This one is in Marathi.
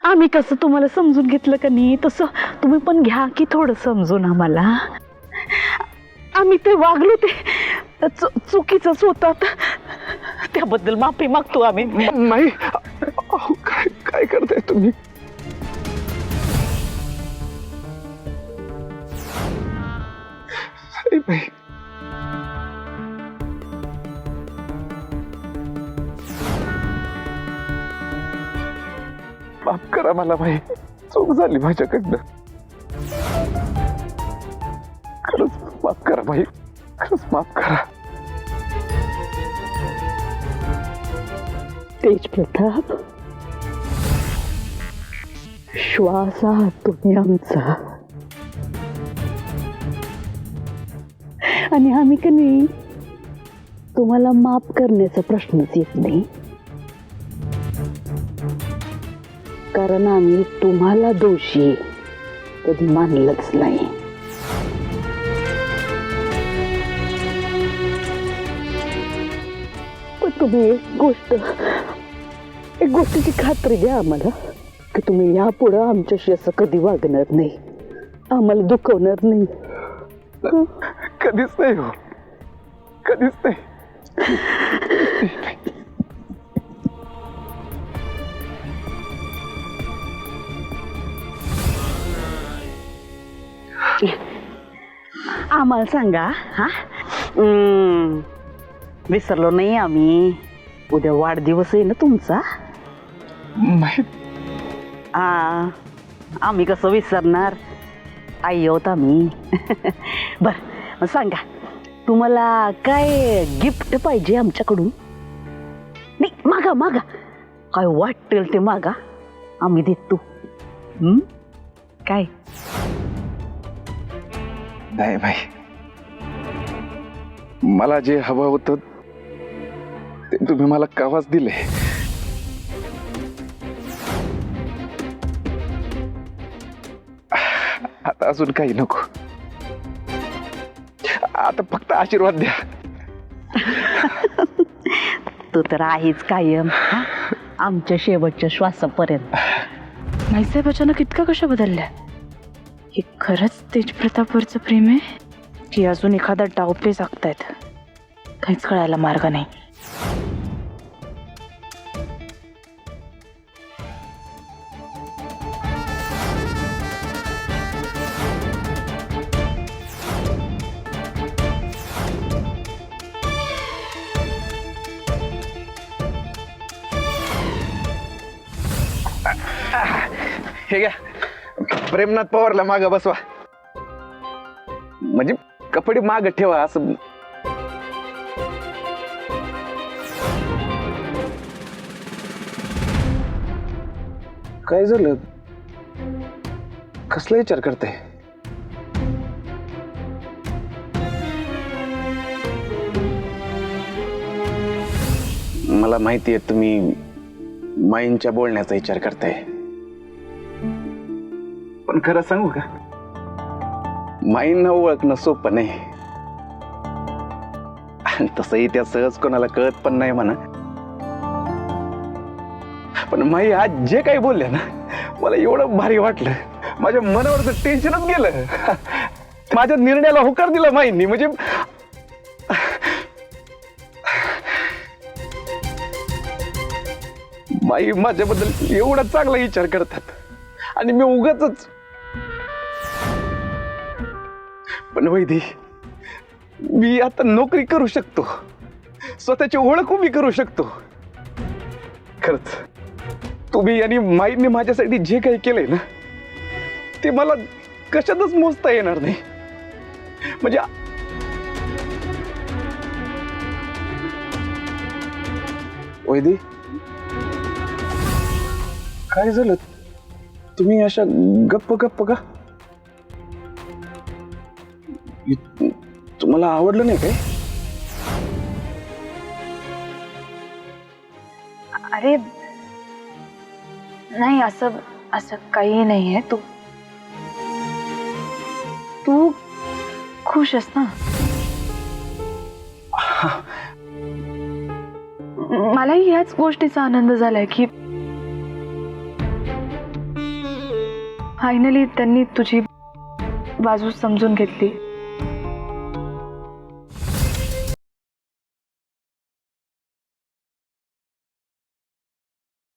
आम्ही कसं तुम्हाला समजून घेतलं का नाही तसं तुम्ही पण घ्या की थोडं समजून आम्हाला. आम्ही ते वागलो ते चुकीचंच होतं, त्याबद्दल माफी मागतो आम्ही. नाही अहो, काय काय करताय तुम्ही? साईबाई, माफ करा मला बाई, चूक झाली माझ्याकडनं. खरंच माफ करा बाई, खरंच माफ करा. तेज प्रताप, श्वास आहात तुम्ही आमचा, आणि आम्ही का नाही तुम्हाला माफ करण्याचा प्रश्नच येत नाही, कारण आम्ही तुम्हाला दोषी कधी मानलंच नाही. पण तुम्ही एक गोष्टीची खात्री द्या आम्हाला की तुम्ही यापुढं आमच्याशी असं कधी वागणार नाही, आम्हाला दुखवणार नाही. कधीच नाही हो, कधीच नाही. आम्हाला सांगा. हा, विसरलो नाही आम्ही. उद्या वाढदिवस आहे ना तुमचा. आम्ही कसं विसरणार, आई आहोत आम्ही. बर, मग सांगा तुम्हाला काय गिफ्ट पाहिजे आमच्याकडून? नाही, मागा मागा, काय वाटेल ते मागा, आम्ही देतो. काय? नाही बाई, मला जे हवं होतं ते तुम्ही मला कावाच दिले. आता अजून काही नको, आता फक्त आशीर्वाद द्या. तू तर आहेच कायम, आमच्या शेवटच्या श्वासापर्यंत. नाईसाहेब अचानक इतका कशा बदलल्या? हे खरंच तेज प्रतापवरचं प्रेम आहे की अजून एखादा डावपे जागतायत? काहीच कळायला मार्ग नाही. हे घ्या, प्रेमनाथ पवारला माग बसवा, म्हणजे कपडे माग ठेवा असं. काय झालं? कसला विचार करते? मला माहितीये तुम्ही माईंच्या बोलण्याचा विचार करताय, पण खरं सांगू का, माईंना ओळखणं सोपं नाही. आणि तसंही त्या सहज कोणाला कळत पण नाही म्हणा. पण माई आज जे काही बोलले ना, मला एवढं भारी वाटलं, माझ्या मनावरचं टेन्शनच गेलं. माझ्या निर्णयाला होकार दिला माईंनी. म्हणजे माई माझ्याबद्दल एवढा चांगला विचार करतात आणि मी उगाचच. पण वैदी, मी आता नोकरी करू शकतो, स्वतःची ओळख उभी करू शकतो. खरंच तुम्ही आणि माईंनी माझ्यासाठी जे काही केलंय ना, ते मला कशातच मोजता येणार नाही. म्हणजे वैदी, काय झालं? तुम्ही अशा गप्प गप्प का? तुम्हाला आवडलं नाही काय? अरे नाही, असं असं काही नाहीये. तू तू खुश आहेस ना? मलाही ह्याच गोष्टीचा आनंद झालाय की फायनली त्यांनी तुझी बाजू समजून घेतली.